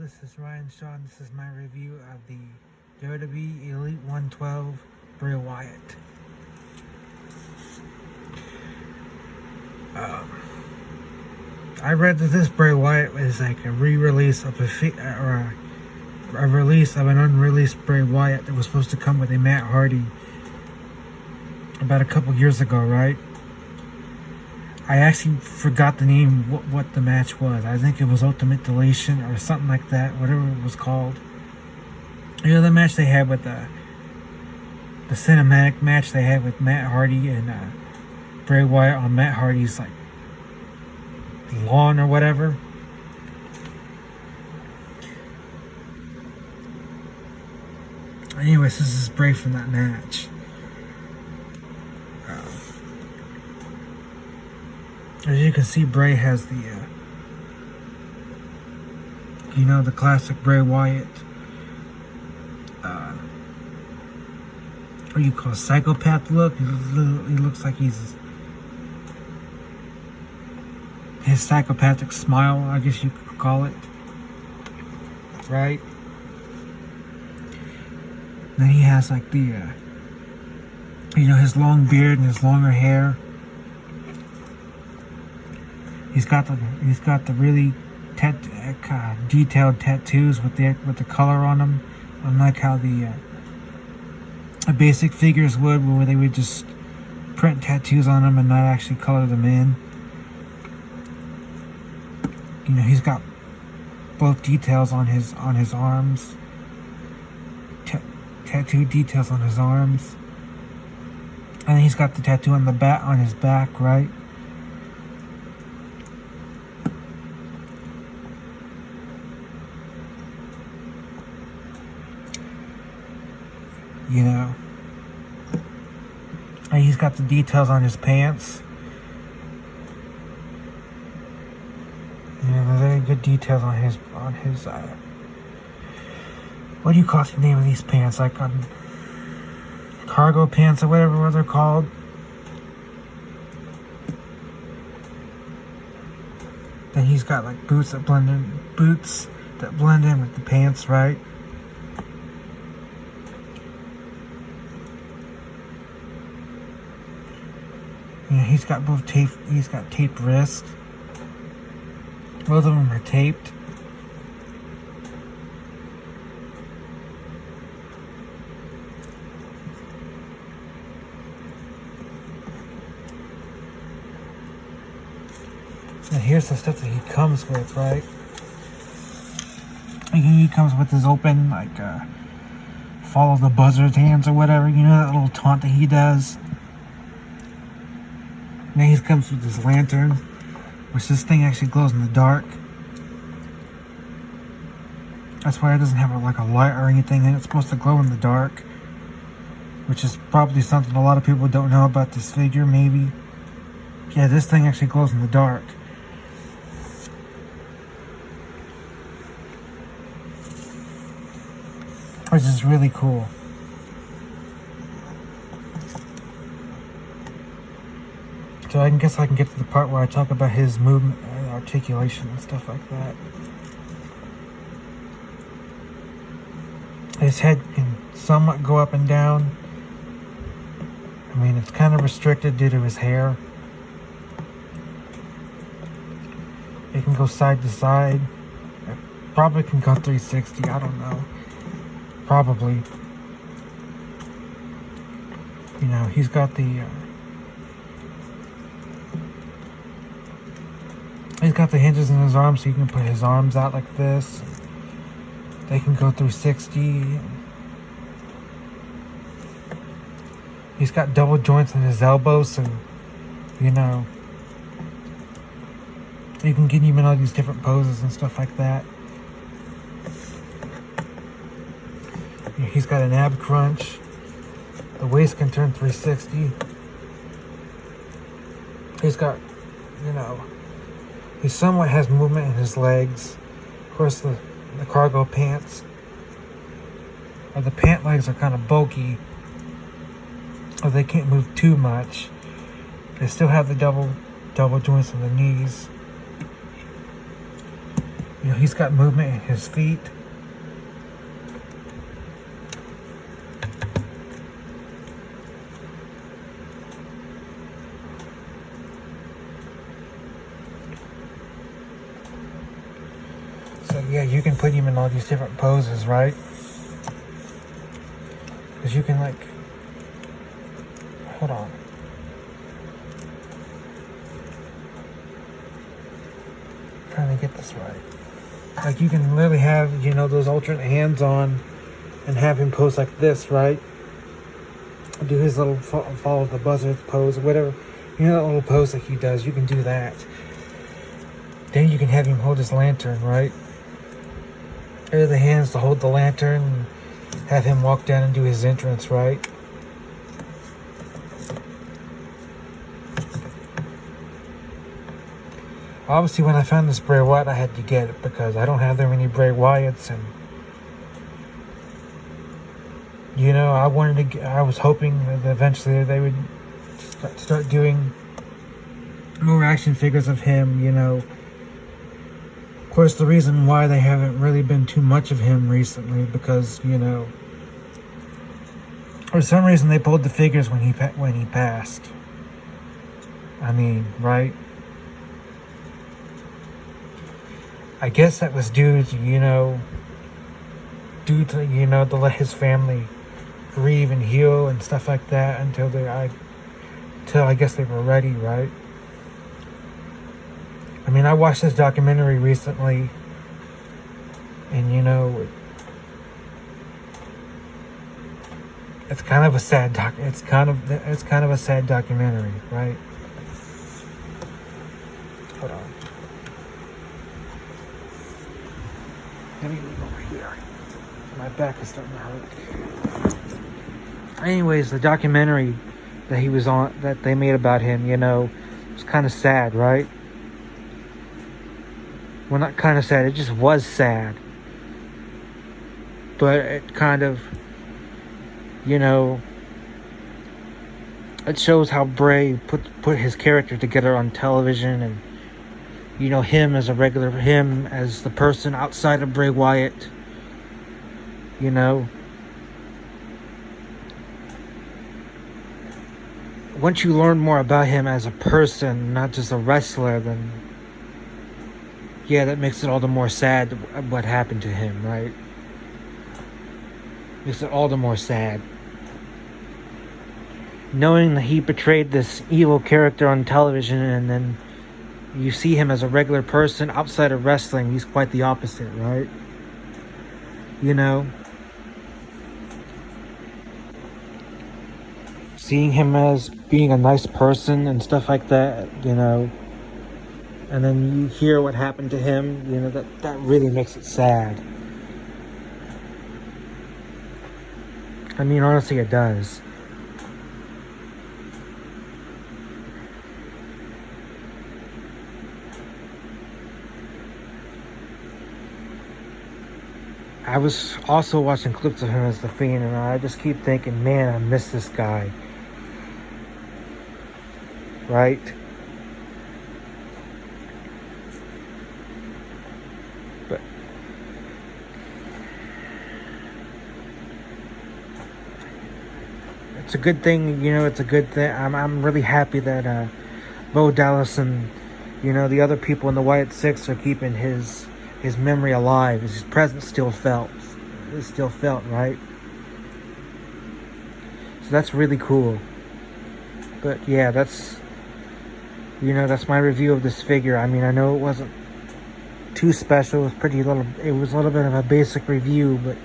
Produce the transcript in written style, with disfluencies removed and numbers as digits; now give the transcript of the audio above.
this is Ryan Shaw, and this is my review of the WWE Elite 112 Bray Wyatt. I read that this Bray Wyatt is like a re-release of a release of an unreleased Bray Wyatt that was supposed to come with a Matt Hardy about a couple years ago, right? I actually forgot the name, what the match was. I think it was Ultimate Deletion or something like that, whatever it was called. You know, the match they had with the cinematic match they had with Matt Hardy and Bray Wyatt on Matt Hardy's like lawn or whatever. Anyways, this is Bray from that match. As you can see, Bray has the, the classic Bray Wyatt, what do you call it, psychopath look. He looks like his psychopathic smile, I guess you could call it, right? Then he has like the, his long beard and his longer hair. He's got the really detailed tattoos with the color on them, unlike how the basic figures would, where they would just print tattoos on them and not actually color them in. He's got both details on his arms, tattoo details on his arms, and he's got the tattoo on his back, right? And he's got the details on his pants. Very good details on his what do you call the name of these pants? Like cargo pants or whatever they're called. Then he's got like boots that blend in with the pants, right? He's got both tape. He's got taped wrists. Both of them are taped. And here's the stuff that he comes with, right? He comes with his open, like, follow the buzzard's hands or whatever. That little taunt that he does. Then he comes with his lantern, which this thing actually glows in the dark. That's why it doesn't have like a light or anything, and it's supposed to glow in the dark, which is probably something a lot of people don't know about this figure, maybe. Yeah, this thing actually glows in the dark. Which is really cool. So I guess I can get to the part where I talk about his movement and articulation and stuff like that. His head can somewhat go up and down. I mean, it's kind of restricted due to his hair. It can go side to side. It probably can go 360, I don't know. Probably. He's got the... He's got the hinges in his arms, so you can put his arms out like this. They can go through 60. He's got double joints in his elbows, so you can get him in all these different poses and stuff like that. He's got an ab crunch. The waist can turn 360. He's got, he somewhat has movement in his legs. Of course, the cargo pants, or the pant legs, are kind of bulky, or they can't move too much. They still have the double joints in the knees. You know, he's got movement in his feet. So yeah, you can put him in all these different poses, right? Because you can like, hold on. I'm trying to get this right. Like you can literally have, you know, those alternate hands on and have him pose like this, right? Do his little follow the buzzer pose, whatever. You know that little pose that he does, you can do that. Then you can have him hold his lantern, right? Or the hands to hold the lantern, have him walk down and do his entrance, right? Obviously, when I found this Bray Wyatt, I had to get it because I don't have that many Bray Wyatts, and you know, I was hoping that eventually they would start doing more action figures of him, you know. Of course, the reason why they haven't really been too much of him recently because, you know, for some reason they pulled the figures when he passed. I mean, right? I guess that was due to, you know, to let his family grieve and heal and stuff like that until I guess they were ready, right? I mean, I watched this documentary recently, and you know, it's kind of a sad it's kind of a sad documentary, right? Hold on. Let me move over here. My back is starting to hurt. Anyways, the documentary that he was on, that they made about him, you know, was kind of sad, right? Well, not kind of sad, it just was sad. But it kind of, you know, it shows how Bray put his character together on television, and you know, him as the person outside of Bray Wyatt, you know. Once you learn more about him as a person, not just a wrestler, then yeah, that makes it all the more sad what happened to him, right? Makes it all the more sad. Knowing that he portrayed this evil character on television, and then you see him as a regular person outside of wrestling, he's quite the opposite, right? You know? Seeing him as being a nice person and stuff like that, you know, and then you hear what happened to him, you know, that really makes it sad. I mean, honestly, it does. I was also watching clips of him as The Fiend, and I just keep thinking, man, I miss this guy. Right? But it's a good thing, you know, it's a good thing. I'm really happy that Bo Dallas and, you know, the other people in the Wyatt Six are keeping his memory alive. His presence still felt. It's still felt, right? So that's really cool. But yeah, that's, you know, that's my review of this figure. I mean, I know it wasn't too special. It was a little bit of a basic review, but